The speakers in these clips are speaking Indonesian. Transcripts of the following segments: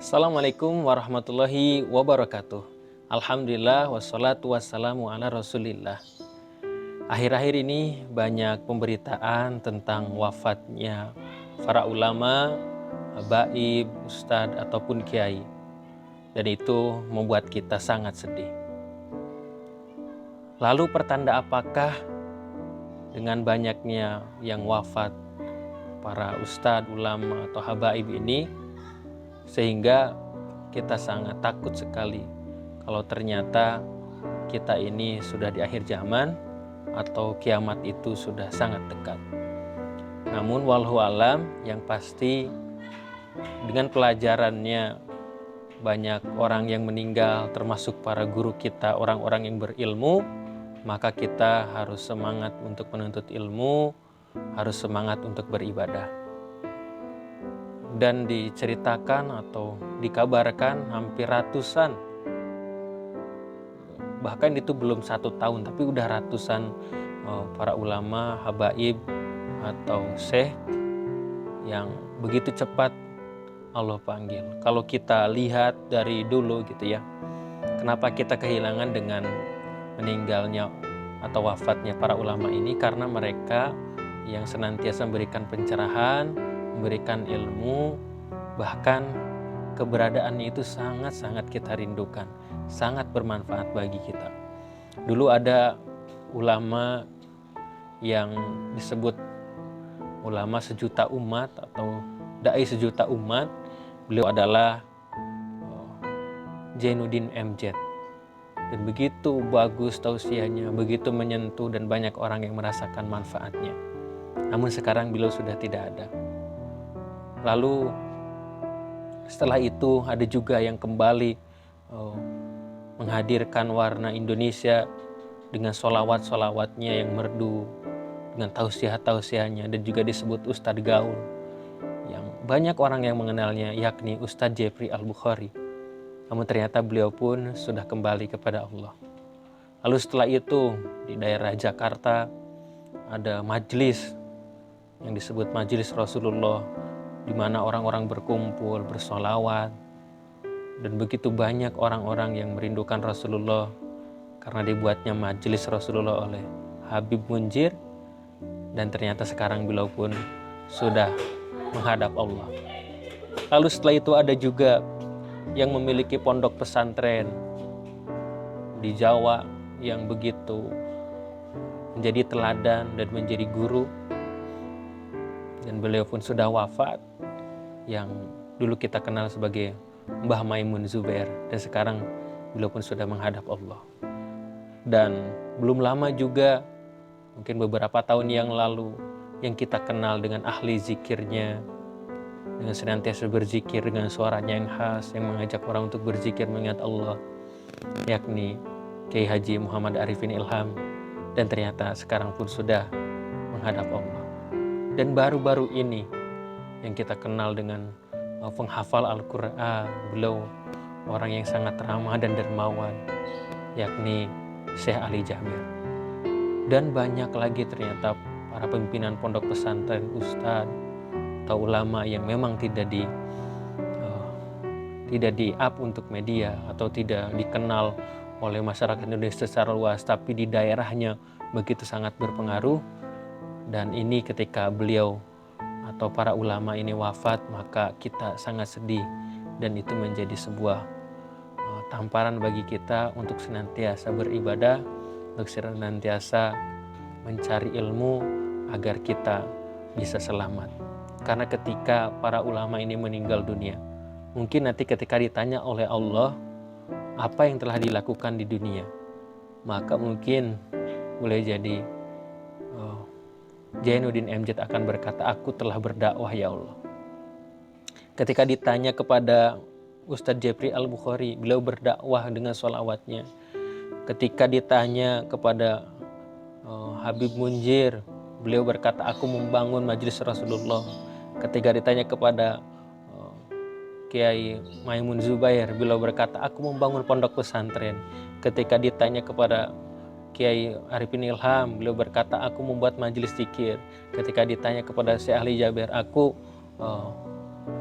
Assalamualaikum warahmatullahi wabarakatuh. Alhamdulillah wassalatu wassalamu ala rasulillah. Akhir-akhir ini banyak pemberitaan tentang wafatnya para ulama, habaib, ustadz ataupun kiai. Dan itu membuat kita sangat sedih. Lalu pertanda apakah dengan banyaknya yang wafat para ustadz, ulama atau habaib ini, sehingga kita sangat takut sekali kalau ternyata kita ini sudah di akhir zaman atau kiamat itu sudah sangat dekat. Namun wallahu alam, yang pasti dengan pelajarannya banyak orang yang meninggal termasuk para guru kita, orang-orang yang berilmu, maka kita harus semangat untuk menuntut ilmu, harus semangat untuk beribadah. Dan diceritakan atau dikabarkan hampir ratusan, bahkan itu belum 1 tahun tapi udah ratusan para ulama, habaib atau syekh yang begitu cepat Allah panggil. Kalau kita lihat dari dulu gitu ya, kenapa kita kehilangan dengan meninggalnya atau wafatnya para ulama ini? Karena mereka yang senantiasa memberikan pencerahan, memberikan ilmu, bahkan keberadaannya itu sangat-sangat kita rindukan, sangat bermanfaat bagi kita. Dulu ada ulama yang disebut ulama sejuta umat atau dai sejuta umat. Beliau adalah Jainuddin MZ. Dan begitu bagus tausiahnya, begitu menyentuh dan banyak orang yang merasakan manfaatnya. Namun sekarang beliau sudah tidak ada. Lalu setelah itu ada juga yang kembali menghadirkan warna Indonesia dengan solawat-solawatnya yang merdu, dengan tausiah-tausiahnya, dan juga disebut Ustadz Gaul yang banyak orang yang mengenalnya, yakni Ustadz Jeffrey Al-Bukhari. Namun ternyata beliau pun sudah kembali kepada Allah. Lalu setelah itu di daerah Jakarta ada majelis yang disebut Majelis Rasulullah, di mana orang-orang berkumpul, bersolawat, dan begitu banyak orang-orang yang merindukan Rasulullah karena dibuatnya Majelis Rasulullah oleh Habib Munjir, dan ternyata sekarang beliau pun sudah menghadap Allah. Lalu setelah itu ada juga yang memiliki pondok pesantren di Jawa yang begitu menjadi teladan dan menjadi guru, dan beliau pun sudah wafat, yang dulu kita kenal sebagai Mbah Maimun Zubair, dan sekarang beliau pun sudah menghadap Allah. Dan belum lama juga, mungkin beberapa tahun yang lalu, yang kita kenal dengan ahli zikirnya, dengan senantiasa berzikir dengan suaranya yang khas, yang mengajak orang untuk berzikir mengingat Allah, yakni Kiai Haji Muhammad Arifin Ilham, dan ternyata sekarang pun sudah menghadap Allah. Dan baru-baru ini yang kita kenal dengan penghafal Al-Quran, beliau orang yang sangat ramah dan dermawan, yakni Syekh Ali Jamil. Dan banyak lagi ternyata para pimpinan pondok pesantren, ustadz atau ulama yang memang tidak di-up untuk media atau tidak dikenal oleh masyarakat Indonesia secara luas, tapi di daerahnya begitu sangat berpengaruh. Dan ini ketika beliau atau para ulama ini wafat, maka kita sangat sedih, dan itu menjadi sebuah tamparan bagi kita untuk senantiasa beribadah, untuk senantiasa mencari ilmu agar kita bisa selamat. Karena ketika para ulama ini meninggal dunia, mungkin nanti ketika ditanya oleh Allah apa yang telah dilakukan di dunia, maka mungkin boleh jadi Jainuddin MZ akan berkata, aku telah berdakwah ya Allah. Ketika ditanya kepada Ustadz Jeffrey Al-Bukhari, beliau berdakwah dengan sholawatnya. Ketika ditanya kepada Habib Munjir, beliau berkata, aku membangun Majelis Rasulullah. Ketika ditanya kepada Kiai Maimun Zubair, beliau berkata, aku membangun pondok pesantren. Ketika ditanya kepada Kiai Arifin Ilham, beliau berkata, aku membuat majelis zikir. Ketika ditanya kepada Syekh Ali Jaber, aku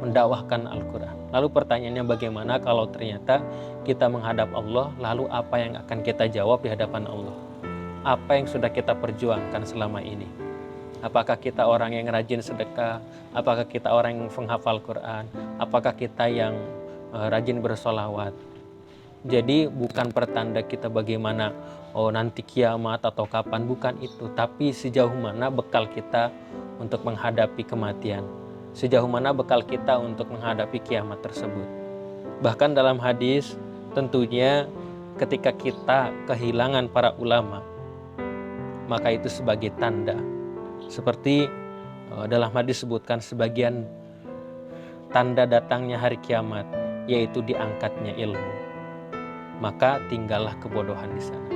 mendakwahkan Al-Quran. Lalu pertanyaannya, bagaimana kalau ternyata kita menghadap Allah, lalu apa yang akan kita jawab di hadapan Allah? Apa yang sudah kita perjuangkan selama ini? Apakah kita orang yang rajin sedekah? Apakah kita orang yang menghafal Quran? Apakah kita yang rajin bersolawat? Jadi bukan pertanda kita bagaimana nanti kiamat atau kapan, bukan itu. Tapi sejauh mana bekal kita untuk menghadapi kematian. Sejauh mana bekal kita untuk menghadapi kiamat tersebut. Bahkan dalam hadis, tentunya ketika kita kehilangan para ulama, maka itu sebagai tanda. Seperti dalam hadis disebutkan sebagian tanda datangnya hari kiamat, yaitu diangkatnya ilmu. Maka tinggallah kebodohan di sana.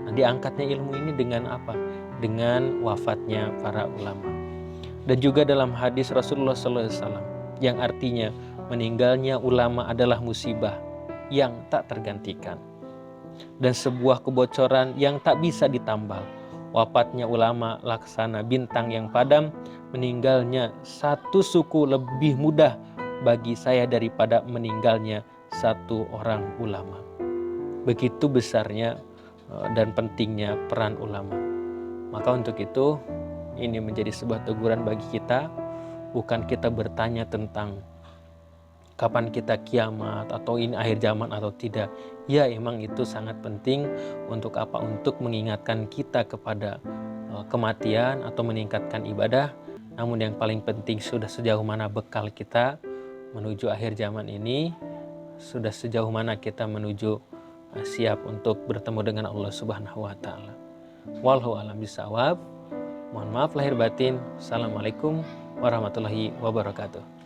Nah, diangkatnya ilmu ini dengan apa? Dengan wafatnya para ulama. Dan juga dalam hadis Rasulullah SAW yang artinya meninggalnya ulama adalah musibah yang tak tergantikan dan sebuah kebocoran yang tak bisa ditambal. Wafatnya ulama laksana bintang yang padam, meninggalnya satu suku lebih mudah bagi saya daripada meninggalnya satu orang ulama. Begitu besarnya dan pentingnya peran ulama. Maka untuk itu, ini menjadi sebuah teguran bagi kita. Bukan kita bertanya tentang kapan kita kiamat atau ini akhir zaman atau tidak. Ya, emang itu sangat penting. Untuk apa? Untuk mengingatkan kita kepada kematian atau meningkatkan ibadah. Namun yang paling penting, sudah sejauh mana bekal kita menuju akhir zaman ini, sudah sejauh mana kita menuju siap untuk bertemu dengan Allah Subhanahu wa taala. Wallahu a'lam bishawab. Mohon maaf lahir batin. Assalamualaikum warahmatullahi wabarakatuh.